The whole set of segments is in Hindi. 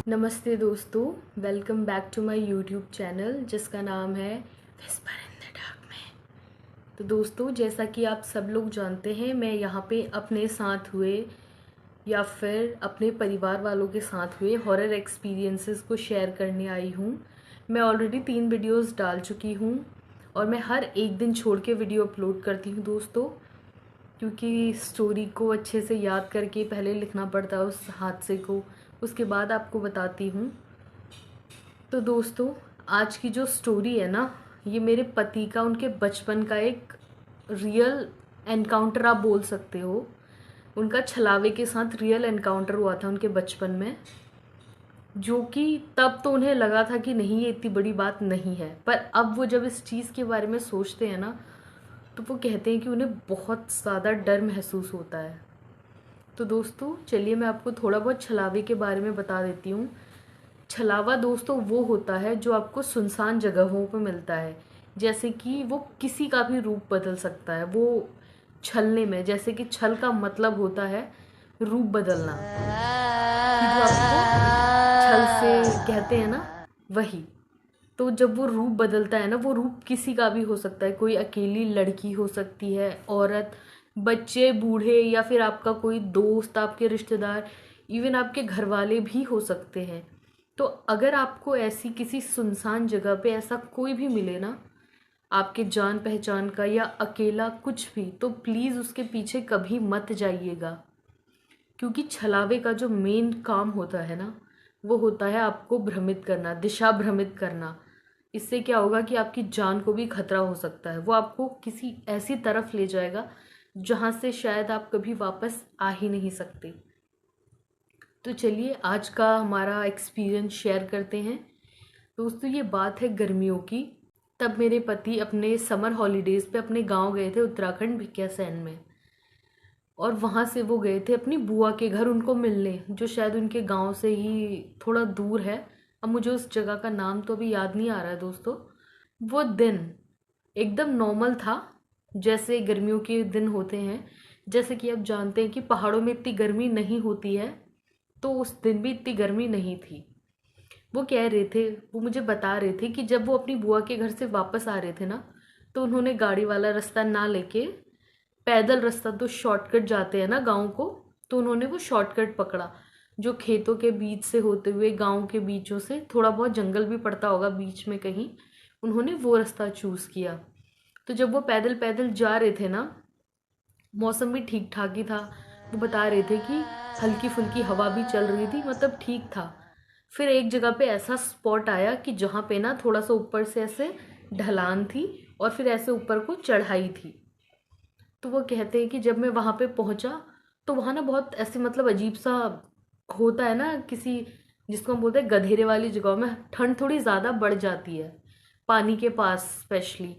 नमस्ते दोस्तों, welcome back to my YouTube channel जिसका नाम है विस्पर इन द डार्क में। तो दोस्तों, जैसा कि आप सब लोग जानते हैं, मैं यहाँ पे अपने साथ हुए या फिर अपने परिवार वालों के साथ हुए हॉरर एक्सपीरियंसेस को शेयर करने आई हूँ। मैं ऑलरेडी 3 वीडियोस डाल चुकी हूँ और मैं हर एक दिन छोड़ के वीडियो अपलोड करती हूँ दोस्तों, क्योंकि स्टोरी को अच्छे से याद करके पहले लिखना पड़ता है उस हादसे को, उसके बाद आपको बताती हूँ। तो दोस्तों, आज की जो स्टोरी है ना, ये मेरे पति का उनके बचपन का एक रियल एनकाउंटर आप बोल सकते हो। उनका छलावे के साथ रियल एनकाउंटर हुआ था उनके बचपन में, जो कि तब तो उन्हें लगा था कि नहीं, ये इतनी बड़ी बात नहीं है, पर अब वो जब इस चीज़ के बारे में सोचते हैं ना, तो वो कहते हैं कि उन्हें बहुत ज़्यादा डर महसूस होता है। तो दोस्तों, चलिए मैं आपको थोड़ा बहुत छलावे के बारे में बता देती हूँ। छलावा दोस्तों वो होता है जो आपको सुनसान जगहों पर मिलता है, जैसे कि वो किसी का भी रूप बदल सकता है। वो छलने में, जैसे कि छल का मतलब होता है रूप बदलना, कि जो आपको छल से कहते हैं ना, वही। तो जब वो रूप बदलता है ना, वो रूप किसी का भी हो सकता है। कोई अकेली लड़की हो सकती है, औरत, बच्चे, बूढ़े, या फिर आपका कोई दोस्त, आपके रिश्तेदार, इवन आपके घर वाले भी हो सकते हैं। तो अगर आपको ऐसी किसी सुनसान जगह पे ऐसा कोई भी मिले ना, आपके जान पहचान का या अकेला कुछ भी, तो प्लीज़ उसके पीछे कभी मत जाइएगा, क्योंकि छलावे का जो मेन काम होता है ना, वो होता है आपको भ्रमित करना, दिशा भ्रमित करना। इससे क्या होगा कि आपकी जान को भी खतरा हो सकता है। वो आपको किसी ऐसी तरफ ले जाएगा जहाँ से शायद आप कभी वापस आ ही नहीं सकते। तो चलिए आज का हमारा एक्सपीरियंस शेयर करते हैं। दोस्तों, ये बात है गर्मियों की। तब मेरे पति अपने समर हॉलीडेज़ पे अपने गांव गए थे, उत्तराखंड भिकियासैन में। और वहाँ से वो गए थे अपनी बुआ के घर उनको मिलने, जो शायद उनके गांव से ही थोड़ा दूर है। अब मुझे उस जगह का नाम तो अभी याद नहीं आ रहा है दोस्तों। वो दिन एकदम नॉर्मल था, जैसे गर्मियों के दिन होते हैं। जैसे कि आप जानते हैं कि पहाड़ों में इतनी गर्मी नहीं होती है, तो उस दिन भी इतनी गर्मी नहीं थी। वो कह रहे थे, वो मुझे बता रहे थे कि जब वो अपनी बुआ के घर से वापस आ रहे थे ना, तो उन्होंने गाड़ी वाला रास्ता ना लेके पैदल रास्ता, तो शॉर्टकट जाते हैं ना गाँव को, तो उन्होंने वो शॉर्टकट पकड़ा, जो खेतों के बीच से होते हुए गाँव के बीचों से, थोड़ा बहुत जंगल भी पड़ता होगा बीच में कहीं, उन्होंने वो रास्ता चूज़ किया। तो जब वो पैदल पैदल जा रहे थे ना, मौसम भी ठीक ठाक ही था। वो बता रहे थे कि हल्की फुल्की हवा भी चल रही थी, मतलब ठीक था। फिर एक जगह पे ऐसा स्पॉट आया कि जहाँ पे ना थोड़ा सा ऊपर से ऐसे ढलान थी और फिर ऐसे ऊपर को चढ़ाई थी। तो वो कहते हैं कि जब मैं वहाँ पे पहुँचा, तो वहाँ ना बहुत ऐसे मतलब अजीब सा होता है ना, किसी जिसको हम बोलते हैं गधेरे वाली जगहों में ठंड थोड़ी ज़्यादा बढ़ जाती है, पानी के पास स्पेशली।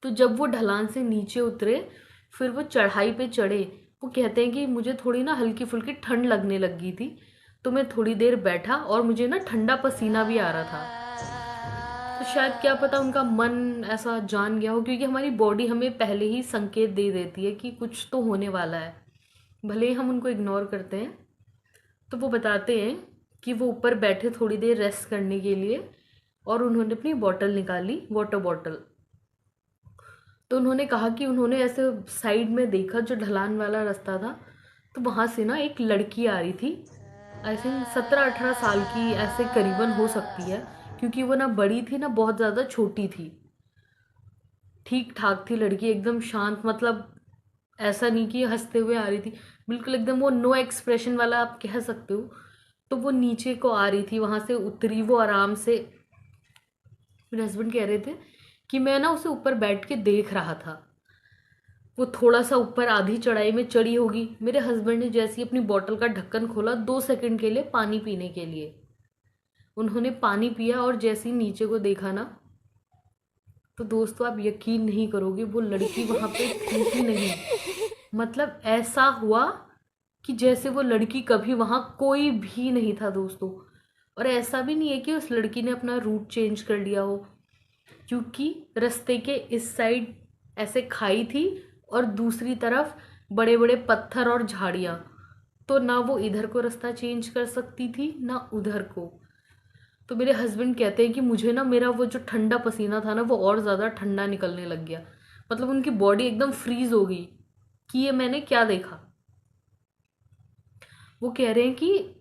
तो जब वो ढलान से नीचे उतरे, फिर वो चढ़ाई पे चढ़े, वो कहते हैं कि मुझे थोड़ी ना हल्की फुल्की ठंड लगने लगी थी। तो मैं थोड़ी देर बैठा और मुझे ना ठंडा पसीना भी आ रहा था। तो शायद क्या पता उनका मन ऐसा जान गया हो, क्योंकि हमारी बॉडी हमें पहले ही संकेत दे देती है कि कुछ तो होने वाला है, भले ही हम उनको इग्नोर करते हैं। तो वो बताते हैं कि वो ऊपर बैठे थोड़ी देर रेस्ट करने के लिए, और उन्होंने अपनी बॉटल निकाली, वाटर बॉटल। तो उन्होंने कहा कि उन्होंने ऐसे साइड में देखा, जो ढलान वाला रास्ता था, तो वहाँ से ना एक लड़की आ रही थी। आई थिंक 17-18 साल की ऐसे करीबन हो सकती है, क्योंकि वो ना बड़ी थी ना बहुत ज़्यादा छोटी थी। ठीक ठाक थी लड़की, एकदम शांत, मतलब ऐसा नहीं कि हंसते हुए आ रही थी, बिल्कुल एकदम वो नो एक्सप्रेशन वाला आप कह सकते हो। तो वो नीचे को आ रही थी, वहाँ से उतरी वो आराम से। मेरे हस्बैंड कह रहे थे कि मैं ना उसे ऊपर बैठ के देख रहा था। वो थोड़ा सा ऊपर आधी चढ़ाई में चढ़ी होगी। मेरे हस्बैंड ने जैसे ही अपनी बोतल का ढक्कन खोला 2 सेकंड के लिए पानी पीने के लिए, उन्होंने पानी पिया और जैसे ही नीचे को देखा ना, तो दोस्तों आप यकीन नहीं करोगे, वो लड़की वहां पे थी ही नहीं। मतलब ऐसा हुआ कि जैसे वो लड़की कभी वहां कोई भी नहीं था दोस्तों। और ऐसा भी नहीं है कि उस लड़की ने अपना रूट चेंज कर लिया हो, क्योंकि रास्ते के इस साइड ऐसे खाई थी और दूसरी तरफ बड़े बड़े पत्थर और झाड़ियाँ। तो ना वो इधर को रास्ता चेंज कर सकती थी ना उधर को। तो मेरे हस्बैंड कहते हैं कि मुझे ना मेरा वो जो ठंडा पसीना था ना वो और ज़्यादा ठंडा निकलने लग गया। मतलब उनकी बॉडी एकदम फ्रीज हो गई कि ये मैंने क्या देखा। वो कह रहे हैं कि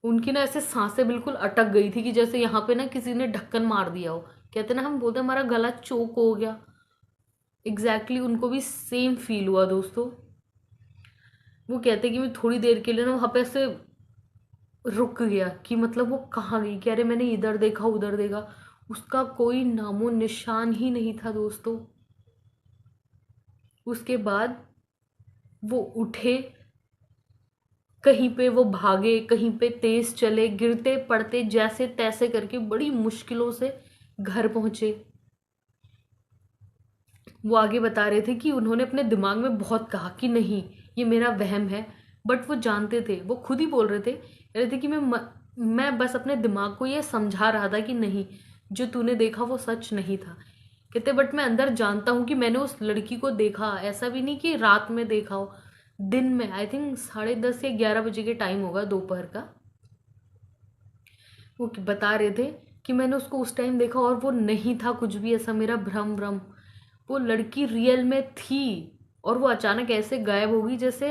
उनकी ना ऐसे सांसें बिल्कुल अटक गई थी कि जैसे यहाँ पे ना किसी ने ढक्कन मार दिया हो। कहते ना, हम बोलते हमारा गला चोक हो गया। एग्जैक्टली उनको भी सेम फील हुआ दोस्तों। वो कहते कि मैं थोड़ी देर के लिए ना वहाँ पे ऐसे रुक गया कि मतलब वो कहाँ गई। कह रहे मैंने इधर देखा उधर देखा, उसका कोई नामो निशान ही नहीं था दोस्तों। उसके बाद वो उठे, कहीं पे वो भागे, कहीं पे तेज चले, गिरते पड़ते जैसे तैसे करके बड़ी मुश्किलों से घर पहुंचे। वो आगे बता रहे थे कि उन्होंने अपने दिमाग में बहुत कहा कि नहीं ये मेरा वहम है, बट वो जानते थे, वो खुद ही बोल रहे थे कि मैं बस अपने दिमाग को ये समझा रहा था कि नहीं जो तूने देखा वो सच नहीं था। कहते बट मैं अंदर जानता हूँ कि मैंने उस लड़की को देखा, ऐसा भी नहीं कि रात में देखा हो, दिन में। आई थिंक 10:30 या 11 बजे के टाइम होगा दोपहर का। वो बता रहे थे कि मैंने उसको उस टाइम देखा और वो नहीं था कुछ भी ऐसा मेरा भ्रम भ्रम, वो लड़की रियल में थी और वो अचानक ऐसे गायब हो गई जैसे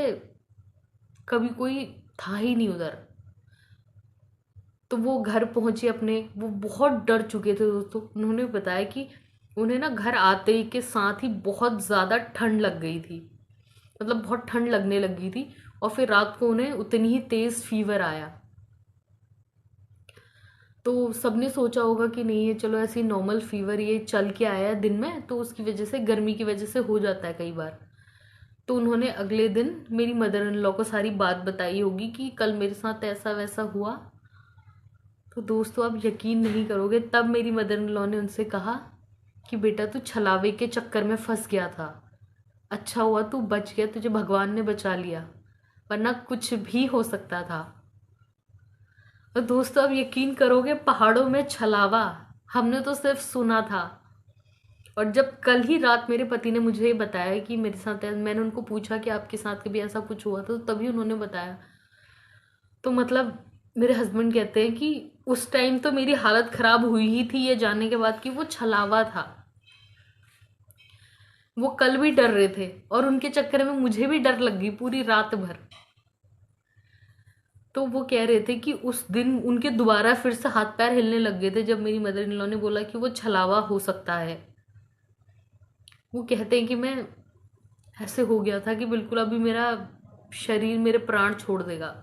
कभी कोई था ही नहीं उधर। तो वो घर पहुंचे अपने, वो बहुत डर चुके थे दोस्तों। उन्होंने बताया कि उन्हें ना घर आते ही के साथ ही बहुत ज़्यादा ठंड लग गई थी, मतलब बहुत ठंड लगने लग गई थी। और फिर रात को उन्हें उतनी ही तेज़ फीवर आया। तो सबने सोचा होगा कि नहीं ये चलो ऐसी नॉर्मल फीवर, ये चल के आया है दिन में तो उसकी वजह से, गर्मी की वजह से हो जाता है कई बार। तो उन्होंने अगले दिन मेरी मदर इन लॉ को सारी बात बताई होगी कि कल मेरे साथ ऐसा वैसा हुआ। तो दोस्तों आप यकीन नहीं करोगे, तब मेरी मदर इन लॉ ने उनसे कहा कि बेटा तू छलावे के चक्कर में फंस गया था, अच्छा हुआ तू बच गया, तुझे भगवान ने बचा लिया, वरना कुछ भी हो सकता था। और दोस्तों आप यकीन करोगे, पहाड़ों में छलावा हमने तो सिर्फ सुना था। और जब कल ही रात मेरे पति ने मुझे बताया कि मेरे साथ मैंने उनको पूछा कि आपके साथ कभी ऐसा कुछ हुआ था, तो तभी उन्होंने बताया। तो मतलब मेरे हस्बैंड कहते हैं कि उस टाइम तो मेरी हालत खराब हुई ही थी ये जानने के बाद कि वो छलावा था। वो कल भी डर रहे थे और उनके चक्कर में मुझे भी डर लग गई पूरी रात भर। तो वो कह रहे थे कि उस दिन उनके दोबारा फिर से हाथ पैर हिलने लग गए थे जब मेरी मदर इन लॉ ने बोला कि वो छलावा हो सकता है। वो कहते हैं कि मैं ऐसे हो गया था कि बिल्कुल अभी मेरा शरीर मेरे प्राण छोड़ देगा।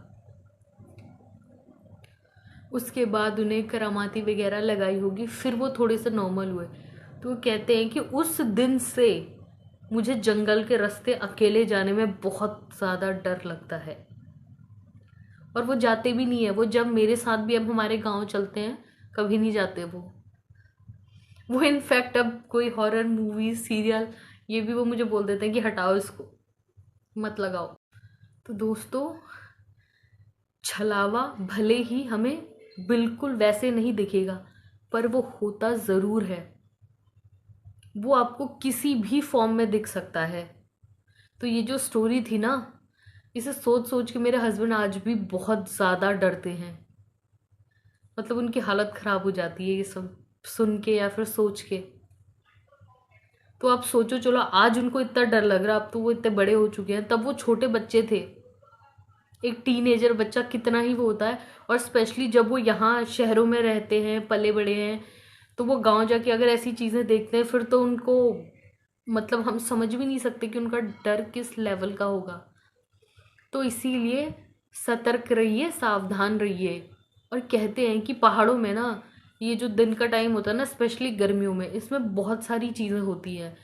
उसके बाद उन्हें करामाती वगैरह लगाई होगी, फिर वो थोड़े से नॉर्मल हुए। तो वो कहते हैं कि उस दिन से मुझे जंगल के रास्ते अकेले जाने में बहुत ज़्यादा डर लगता है और वो जाते भी नहीं है। वो जब मेरे साथ भी अब हमारे गांव चलते हैं कभी नहीं जाते वो इनफैक्ट अब कोई हॉरर मूवी सीरियल ये भी वो मुझे बोल देते हैं कि हटाओ इसको, मत लगाओ। तो दोस्तों छलावा भले ही हमें बिल्कुल वैसे नहीं दिखेगा पर वो होता ज़रूर है, वो आपको किसी भी फॉर्म में दिख सकता है। तो ये जो स्टोरी थी ना, इसे सोच सोच के मेरे हस्बैंड आज भी बहुत ज़्यादा डरते हैं। मतलब उनकी हालत ख़राब हो जाती है ये सब सुन के या फिर सोच के। तो आप सोचो, चलो आज उनको इतना डर लग रहा, अब तो वो इतने बड़े हो चुके हैं, तब वो छोटे बच्चे थे। एक टीनेजर बच्चा कितना ही वो होता है, और स्पेशली जब वो यहाँ शहरों में रहते हैं पले बड़े हैं, तो वो गांव जाके अगर ऐसी चीज़ें देखते हैं फिर तो उनको मतलब हम समझ भी नहीं सकते कि उनका डर किस लेवल का होगा। तो इसीलिए सतर्क रहिए, सावधान रहिए। और कहते हैं कि पहाड़ों में ना ये जो दिन का टाइम होता है ना, स्पेशली गर्मियों में, इसमें बहुत सारी चीज़ें होती हैं।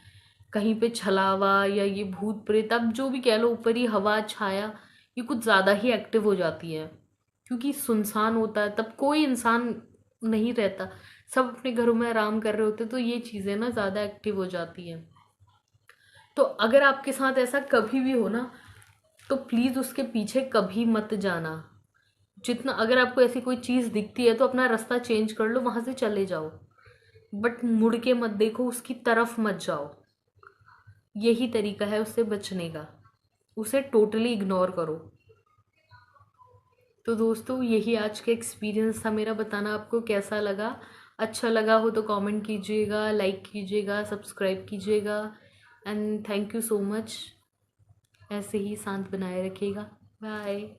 कहीं पे छलावा या ये भूत प्रेत, अब जो भी कह लो, ऊपरी हवा छाया ये कुछ ज़्यादा ही एक्टिव हो जाती है क्योंकि सुनसान होता है, तब कोई इंसान नहीं रहता, सब अपने घरों में आराम कर रहे होते, तो ये चीज़ें ना ज़्यादा एक्टिव हो जाती हैं। तो अगर आपके साथ ऐसा कभी भी हो ना, तो प्लीज़ उसके पीछे कभी मत जाना। जितना अगर आपको ऐसी कोई चीज़ दिखती है तो अपना रास्ता चेंज कर लो, वहाँ से चले जाओ, बट मुड़ के मत देखो, उसकी तरफ मत जाओ। यही तरीका है उससे बचने का। उसे टोटली इग्नोर करो। तो दोस्तों यही आज का एक्सपीरियंस था मेरा, बताना आपको कैसा लगा। अच्छा लगा हो तो कमेंट कीजिएगा, लाइक कीजिएगा, सब्सक्राइब कीजिएगा। And thank you so much. ऐसे ही शांत बनाए रखिएगा। बाय।